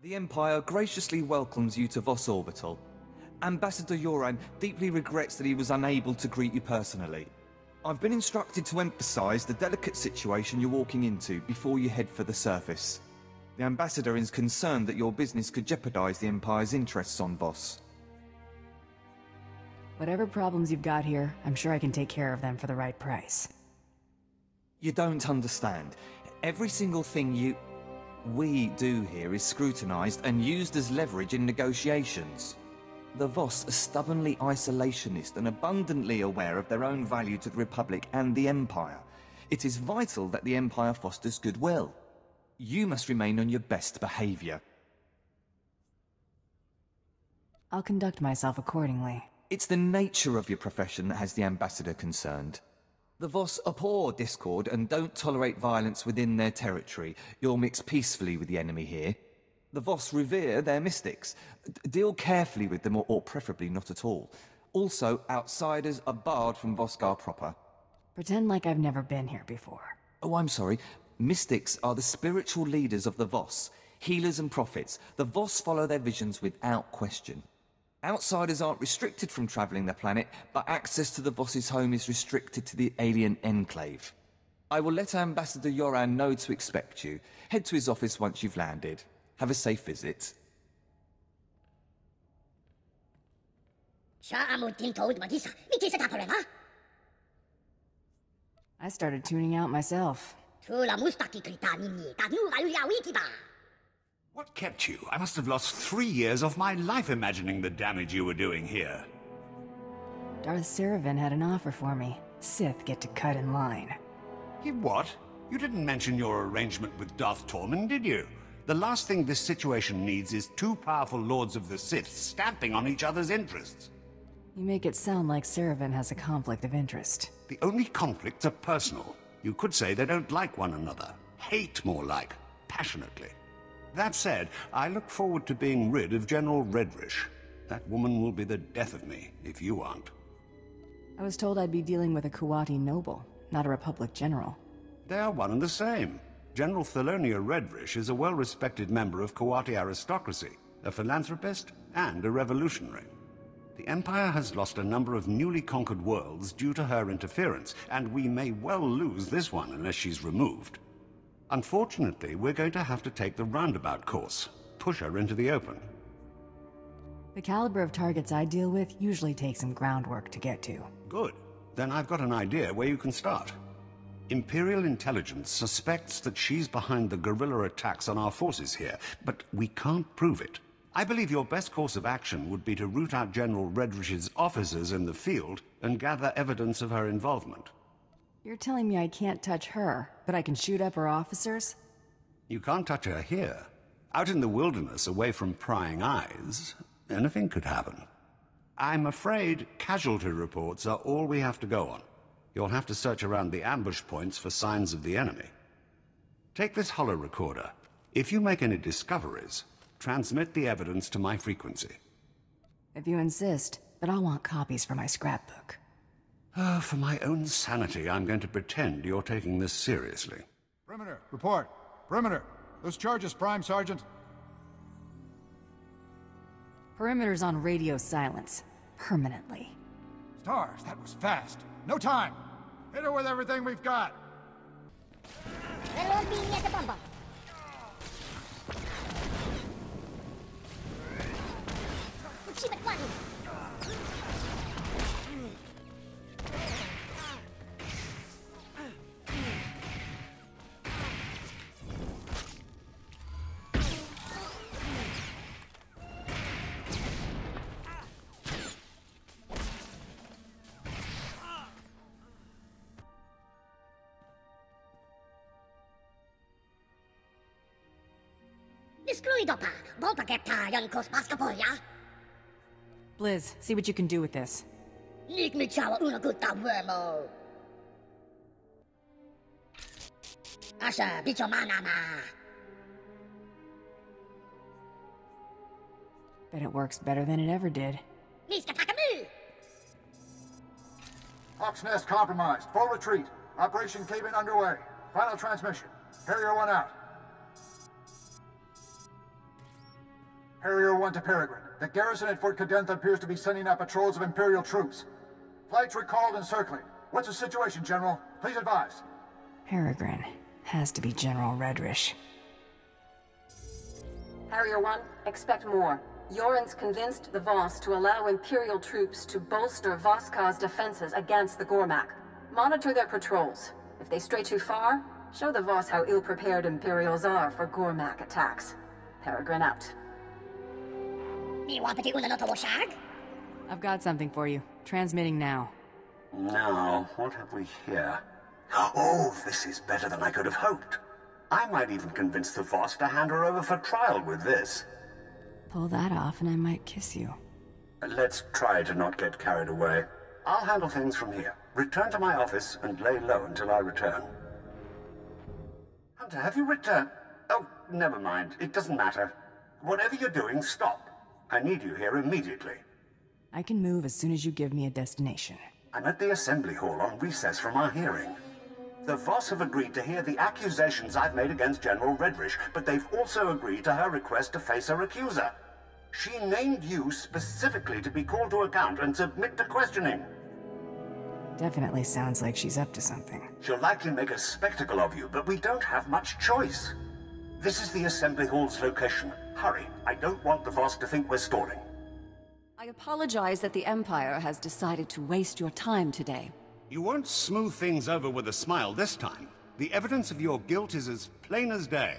The Empire graciously welcomes you to Voss Orbital. Ambassador Yoran deeply regrets that he was unable to greet you personally. I've been instructed to emphasize the delicate situation you're walking into before you head for the surface. The Ambassador is concerned that your business could jeopardize the Empire's interests on Voss. Whatever problems you've got here, I'm sure I can take care of them for the right price. You don't understand. Every single thing we do here is scrutinized and used as leverage in negotiations. The Voss are stubbornly isolationist and abundantly aware of their own value to the Republic and the Empire. It is vital that the Empire fosters goodwill. You must remain on your best behavior. I'll conduct myself accordingly. It's the nature of your profession that has the Ambassador concerned. The Voss abhor discord and don't tolerate violence within their territory. You'll mix peacefully with the enemy here. The Voss revere their mystics. Deal carefully with them, or preferably not at all. Also, outsiders are barred from Vosgar proper. Pretend like I've never been here before. Oh, I'm sorry. Mystics are the spiritual leaders of the Voss, healers and prophets. The Voss follow their visions without question. Outsiders aren't restricted from traveling the planet, but access to the Voss's home is restricted to the alien enclave. I will let Ambassador Yoran know to expect you. Head to his office once you've landed. Have a safe visit. I started tuning out myself. What kept you? I must have lost 3 years of my life imagining the damage you were doing here. Darth Seravan had an offer for me. Sith get to cut in line. He what? You didn't mention your arrangement with Darth Tormen, did you? The last thing this situation needs is two powerful Lords of the Sith stamping on each other's interests. You make it sound like Seravan has a conflict of interest. The only conflicts are personal. You could say they don't like one another. Hate, more like. Passionately. That said, I look forward to being rid of General Redrish. That woman will be the death of me, if you aren't. I was told I'd be dealing with a Kuwati noble, not a Republic general. They are one and the same. General Thelonia Redrich is a well-respected member of Kuwati aristocracy, a philanthropist, and a revolutionary. The Empire has lost a number of newly conquered worlds due to her interference, and we may well lose this one unless she's removed. Unfortunately, we're going to have to take the roundabout course, push her into the open. The caliber of targets I deal with usually takes some groundwork to get to. Good. Then I've got an idea where you can start. Imperial intelligence suspects that she's behind the guerrilla attacks on our forces here, but we can't prove it. I believe your best course of action would be to root out General Redrich's officers in the field and gather evidence of her involvement. You're telling me I can't touch her, but I can shoot up her officers? You can't touch her here. Out in the wilderness, away from prying eyes, anything could happen. I'm afraid casualty reports are all we have to go on. You'll have to search around the ambush points for signs of the enemy. Take this holo recorder. If you make any discoveries, transmit the evidence to my frequency. If you insist, but I'll want copies for my scrapbook. For my own sanity, I'm going to pretend you're taking this seriously. Perimeter, report. Perimeter. Those charges, Prime Sergeant. Perimeter's on radio silence. Permanently. Stars, that was fast. No time. Hit her with everything we've got. Blizz, see what you can do with this. Bet it works better than it ever did. Hawk's Nest compromised. Full retreat. Operation Cave-In underway. Final transmission. Harrier 1 out. Harrier 1 to Peregrine. The garrison at Fort Cadentha appears to be sending out patrols of Imperial troops. Flights recalled and circling. What's the situation, General? Please advise. Peregrine. Has to be General Redrish. Harrier 1, expect more. Yoren's convinced the Voss to allow Imperial troops to bolster Voska's defenses against the Gormak. Monitor their patrols. If they stray too far, show the Voss how ill-prepared Imperials are for Gormak attacks. Peregrine out. I've got something for you. Transmitting now. Now, what have we here? Oh, this is better than I could have hoped. I might even convince the Voss to hand her over for trial with this. Pull that off and I might kiss you. Let's try to not get carried away. I'll handle things from here. Return to my office and lay low until I return. Hunter, have you returned? Oh, never mind. It doesn't matter. Whatever you're doing, stop. I need you here immediately. I can move as soon as you give me a destination. I'm at the Assembly Hall on recess from our hearing. The Voss have agreed to hear the accusations I've made against General Redrish, but they've also agreed to her request to face her accuser. She named you specifically to be called to account and submit to questioning. Definitely sounds like she's up to something. She'll likely make a spectacle of you, but we don't have much choice. This is the Assembly Hall's location. Hurry, I don't want the Voss to think we're stalling. I apologize that the Empire has decided to waste your time today. You won't smooth things over with a smile this time. The evidence of your guilt is as plain as day.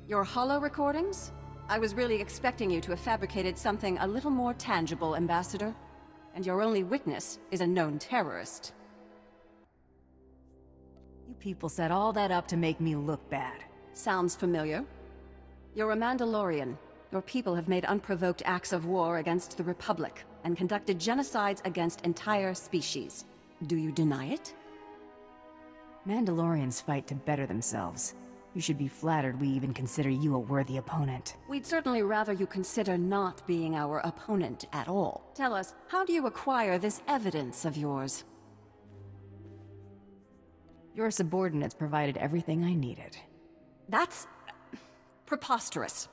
Your holo recordings? I was really expecting you to have fabricated something a little more tangible, Ambassador. And your only witness is a known terrorist. You people set all that up to make me look bad. Sounds familiar. You're a Mandalorian. Your people have made unprovoked acts of war against the Republic and conducted genocides against entire species. Do you deny it? Mandalorians fight to better themselves. You should be flattered we even consider you a worthy opponent. We'd certainly rather you consider not being our opponent at all. Tell us, how do you acquire this evidence of yours? Your subordinates provided everything I needed. That's preposterous.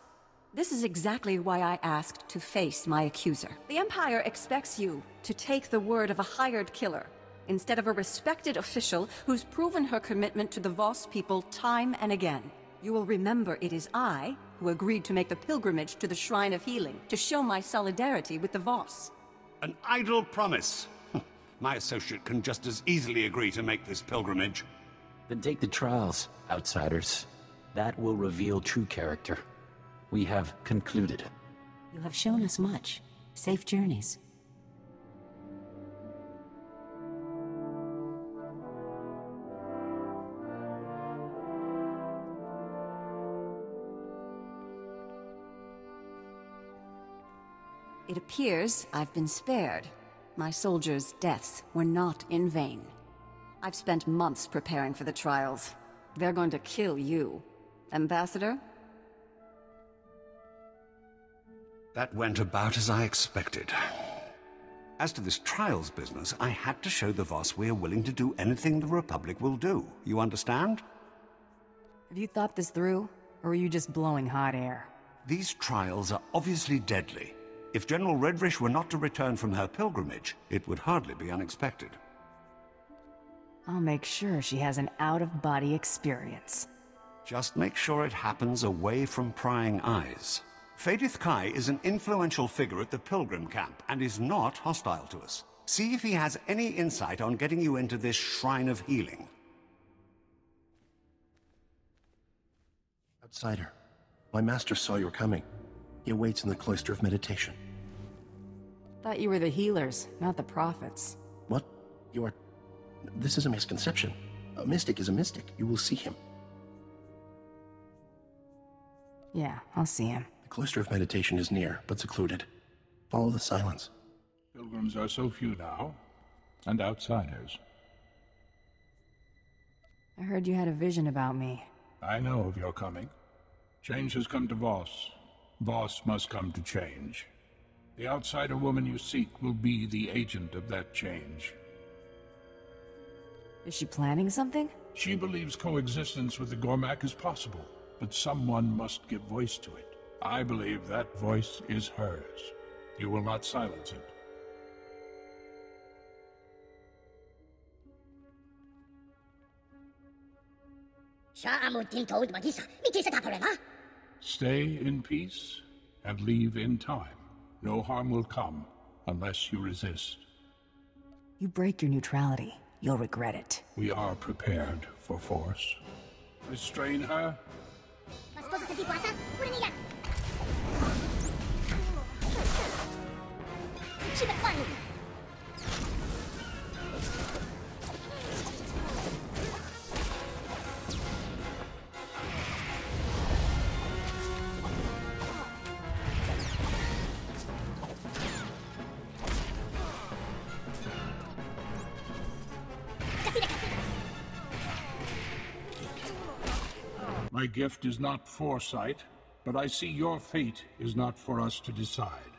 This is exactly why I asked to face my accuser. The Empire expects you to take the word of a hired killer, instead of a respected official who's proven her commitment to the Voss people time and again. You will remember it is I who agreed to make the pilgrimage to the Shrine of Healing to show my solidarity with the Voss. An idle promise. My associate can just as easily agree to make this pilgrimage. Then take the trials, outsiders. That will reveal true character. We have concluded. You have shown us much. Safe journeys. It appears I've been spared. My soldiers' deaths were not in vain. I've spent months preparing for the trials. They're going to kill you. Ambassador? That went about as I expected. As to this trials business, I had to show the Voss we are willing to do anything the Republic will do. You understand? Have you thought this through, or are you just blowing hot air? These trials are obviously deadly. If General Redrish were not to return from her pilgrimage, it would hardly be unexpected. I'll make sure she has an out-of-body experience. Just make sure it happens away from prying eyes. Fourteenth Kai is an influential figure at the Pilgrim camp and is not hostile to us. See if he has any insight on getting you into this Shrine of Healing. Outsider, my master saw you were coming. He awaits in the Cloister of Meditation. Thought you were the healers, not the prophets. What? You are... This is a misconception. A mystic is a mystic. You will see him. Yeah, I'll see him. The Cloister of Meditation is near, but secluded. Follow the silence. Pilgrims are so few now, and outsiders. I heard you had a vision about me. I know of your coming. Change has come to Voss. Voss must come to change. The outsider woman you seek will be the agent of that change. Is she planning something? She believes coexistence with the Gormak is possible, but someone must give voice to it. I believe that voice is hers. You will not silence it. Stay in peace and leave in time. No harm will come unless you resist. You break your neutrality, you'll regret it. We are prepared for force. Restrain her. My gift is not foresight, but I see your fate is not for us to decide.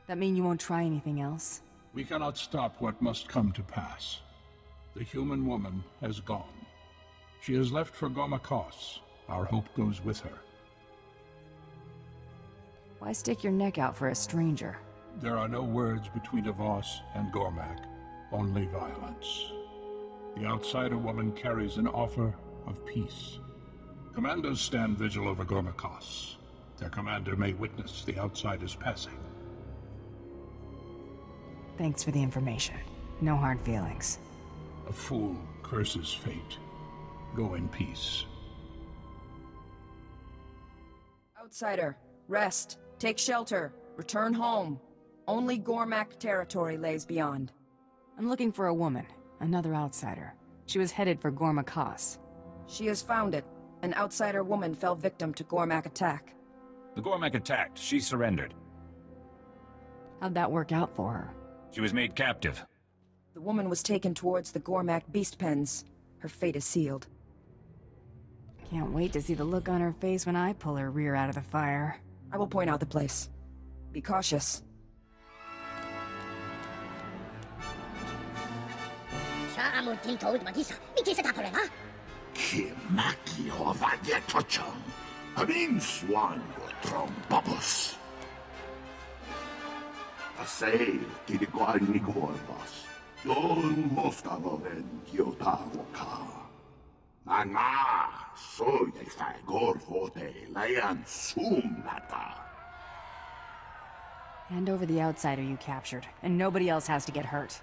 That mean you won't try anything else? We cannot stop what must come to pass. The human woman has gone. She has left for Gormakos. Our hope goes with her. Why stick your neck out for a stranger? There are no words between a Voss and Gormak, only violence. The outsider woman carries an offer of peace. Commandos stand vigil over Gormakos. Their commander may witness the outsiders passing. Thanks for the information. No hard feelings. A fool curses fate. Go in peace. Outsider, rest, take shelter, return home. Only Gormak territory lays beyond. I'm looking for a woman, another outsider. She was headed for Gormakos. She has found it. An outsider woman fell victim to Gormak attack. The Gormak attacked. She surrendered. How'd that work out for her? She was made captive. The woman was taken towards the Gormak beast pens. Her fate is sealed. Can't wait to see the look on her face when I pull her rear out of the fire. I will point out the place. Be cautious. Hand over the outsider you captured, and nobody else has to get hurt.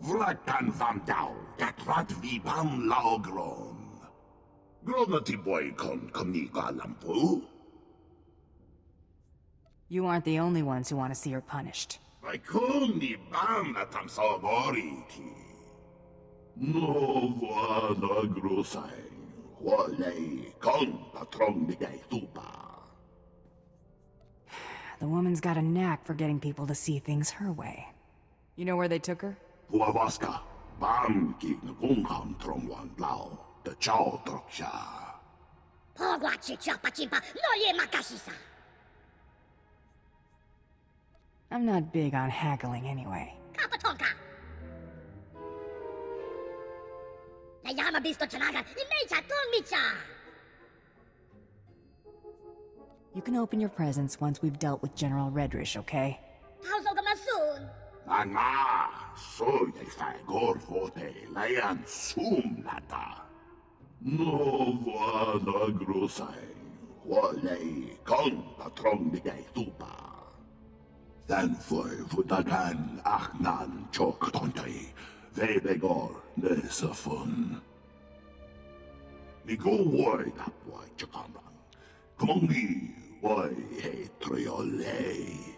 Vlakan vam dau, gatrat vibam laogron. Gronati boy kon koniga lampu. You aren't the only ones who want to see her punished. I koni bam atam sagoriki. No vana grosai. Wale kon patron nigay tupa. The woman's got a knack for getting people to see things her way. You know where they took her? Huavaska, bam gig na kungkam tromwan lao, the chow troksha. I'm not big on haggling anyway. You can open your presents once we've dealt with General Redrish, okay? Anga, soy el fagor vote layan sumnata. No vada grosai, wale kong patrong bigay tupa. Then foi futagan aknan chok tontay, vebegor nesafun. Nigo woy tapway chakamang, kongi woy he triole.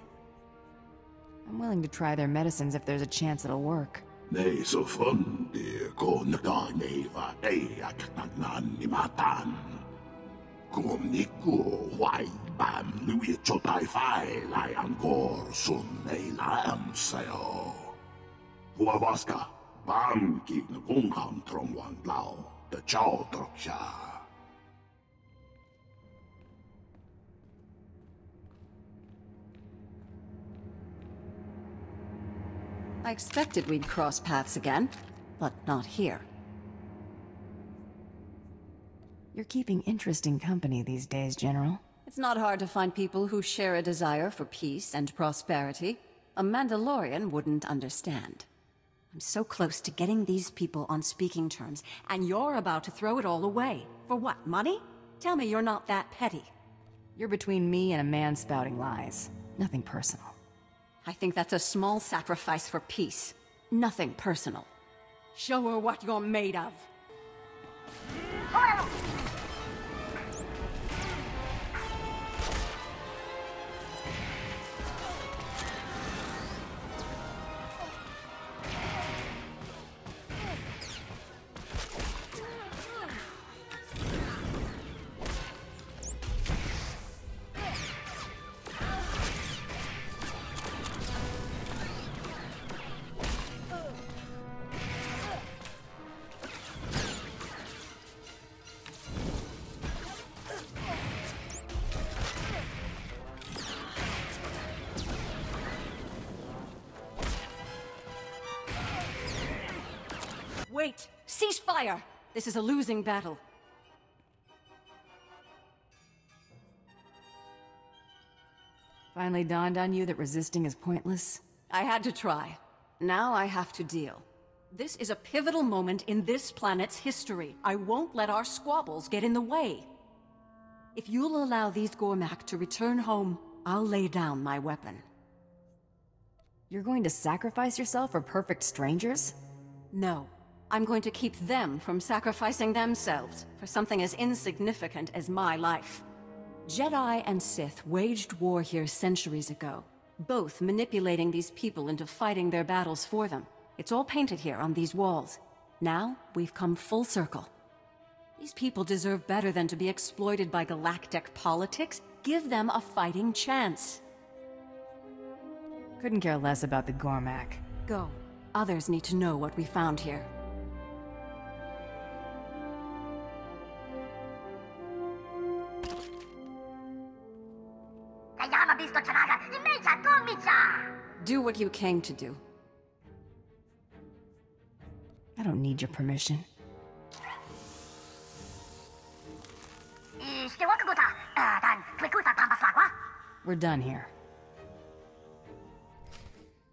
I'm willing to try their medicines if there's a chance it'll work. Nesafun de ko naganeva ay aknan ni matan. Kumniku wai bam lui chotai fai lai angkor sun nei lam sayo. Huavaska bam ki ngung ham trong wan lao the chow troksha. I expected we'd cross paths again, but not here. You're keeping interesting company these days, General. It's not hard to find people who share a desire for peace and prosperity. A Mandalorian wouldn't understand. I'm so close to getting these people on speaking terms, and you're about to throw it all away. For what, money? Tell me you're not that petty. You're between me and a man spouting lies. Nothing personal. I think that's a small sacrifice for peace. Nothing personal. Show her what you're made of. Wait! Cease fire! This is a losing battle. Finally dawned on you that resisting is pointless? I had to try. Now I have to deal. This is a pivotal moment in this planet's history. I won't let our squabbles get in the way. If you'll allow these Gormak to return home, I'll lay down my weapon. You're going to sacrifice yourself for perfect strangers? No. I'm going to keep them from sacrificing themselves for something as insignificant as my life. Jedi and Sith waged war here centuries ago, both manipulating these people into fighting their battles for them. It's all painted here on these walls. Now, we've come full circle. These people deserve better than to be exploited by galactic politics. Give them a fighting chance. Couldn't care less about the Gormak. Go. Others need to know what we found here. Do what you came to do. I don't need your permission. We're done here.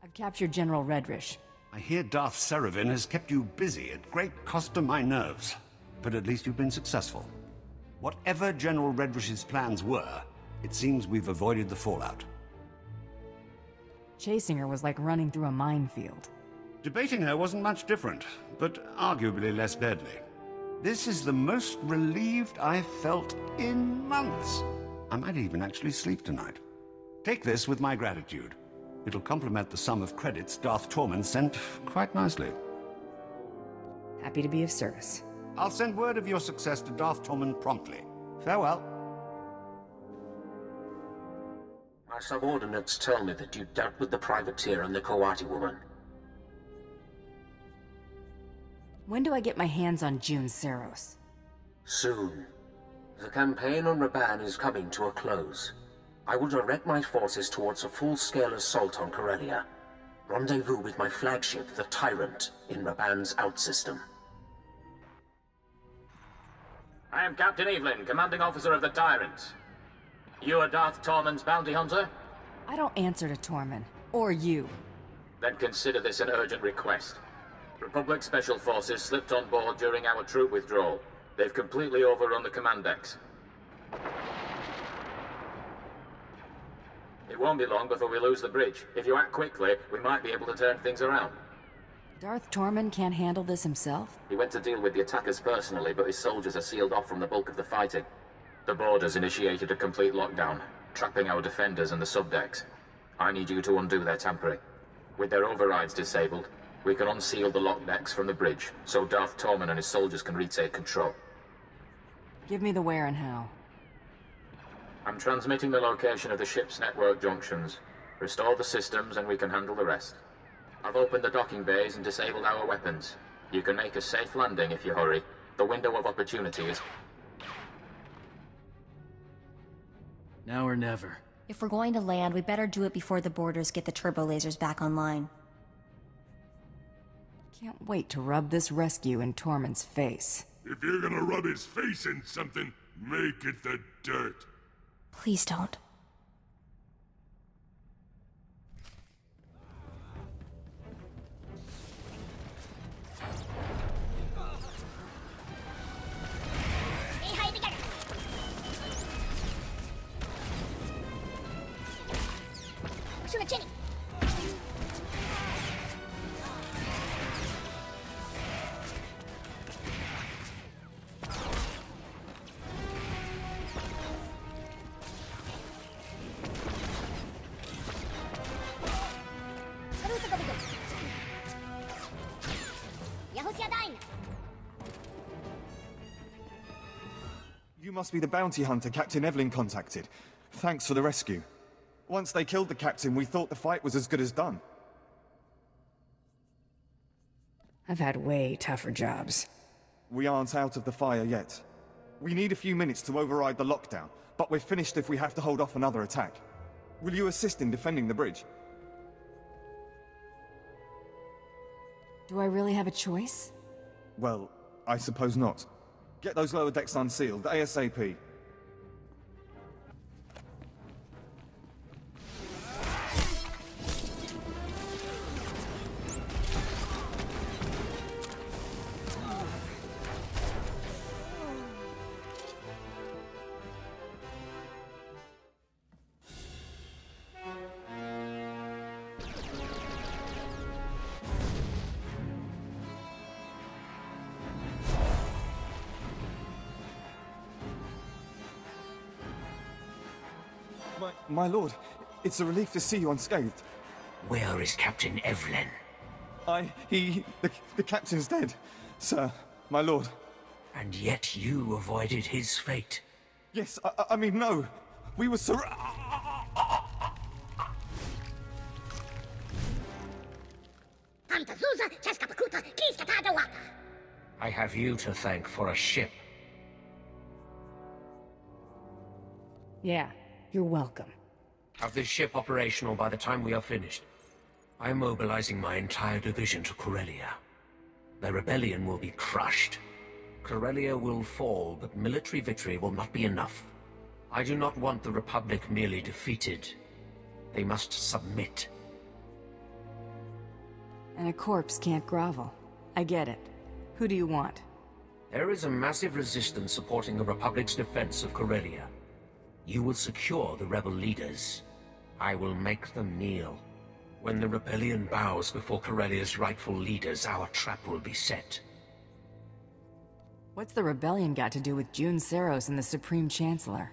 I've captured General Redrish. I hear Darth Seravin has kept you busy at great cost to my nerves. But at least you've been successful. Whatever General Redrish's plans were, it seems we've avoided the fallout. Chasing her was like running through a minefield. Debating her wasn't much different, but arguably less deadly. This is the most relieved I've felt in months. I might even actually sleep tonight. Take this with my gratitude. It'll complement the sum of credits Darth Tormen sent quite nicely. Happy to be of service. I'll send word of your success to Darth Tormen promptly. Farewell. My subordinates tell me that you dealt with the privateer and the Kawati woman. When do I get my hands on June Saros? Soon. The campaign on Raban is coming to a close. I will direct my forces towards a full-scale assault on Corellia. Rendezvous with my flagship, the Tyrant, in Raban's outsystem. I am Captain Evelyn, commanding officer of the Tyrant. You are Darth Tormen's bounty hunter? I don't answer to Tormen. Or you. Then consider this an urgent request. Republic Special Forces slipped on board during our troop withdrawal. They've completely overrun the command decks. It won't be long before we lose the bridge. If you act quickly, we might be able to turn things around. Darth Tormen can't handle this himself? He went to deal with the attackers personally, but his soldiers are sealed off from the bulk of the fighting. The borders initiated a complete lockdown, trapping our defenders and the subdecks. I need you to undo their tampering. With their overrides disabled, we can unseal the lock decks from the bridge, so Darth Tormen and his soldiers can retake control. Give me the where and how. I'm transmitting the location of the ship's network junctions. Restore the systems and we can handle the rest. I've opened the docking bays and disabled our weapons. You can make a safe landing if you hurry. The window of opportunity is... Now or never. If we're going to land, we better do it before the boarders get the turbo lasers back online. Can't wait to rub this rescue in Tormen's face. If you're gonna rub his face in something, make it the dirt. Please don't. You must be the bounty hunter Captain Evelyn contacted. Thanks for the rescue. Once they killed the captain, we thought the fight was as good as done. I've had way tougher jobs. We aren't out of the fire yet. We need a few minutes to override the lockdown, but we're finished if we have to hold off another attack. Will you assist in defending the bridge? Do I really have a choice? Well, I suppose not. Get those lower decks unsealed, ASAP. My lord, it's a relief to see you unscathed. Where is Captain Evelyn? The captain's dead, sir, my lord. And yet you avoided his fate. Yes, I mean, no. We were I have you to thank for a ship. Yeah, you're welcome. Have this ship operational by the time we are finished. I am mobilizing my entire division to Corellia. The rebellion will be crushed. Corellia will fall, but military victory will not be enough. I do not want the Republic merely defeated. They must submit. And a corpse can't grovel. I get it. Who do you want? There is a massive resistance supporting the Republic's defense of Corellia. You will secure the rebel leaders. I will make them kneel. When the rebellion bows before Corellia's rightful leaders, our trap will be set. What's the rebellion got to do with June Saros and the Supreme Chancellor?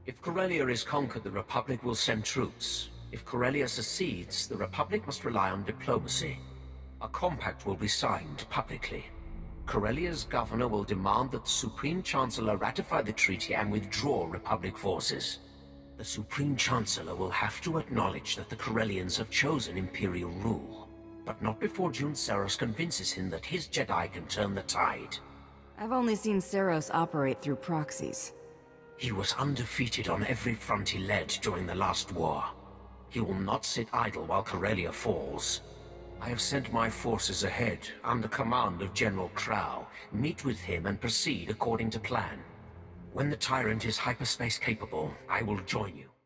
If Corellia is conquered, the Republic will send troops. If Corellia secedes, the Republic must rely on diplomacy. A compact will be signed publicly. Corellia's governor will demand that the Supreme Chancellor ratify the treaty and withdraw Republic forces. The Supreme Chancellor will have to acknowledge that the Corellians have chosen Imperial rule, but not before June Saros convinces him that his Jedi can turn the tide. I've only seen Saros operate through proxies. He was undefeated on every front he led during the last war. He will not sit idle while Corellia falls. I have sent my forces ahead, under command of General Crow. Meet with him and proceed according to plan. When the Tyrant is hyperspace capable, I will join you.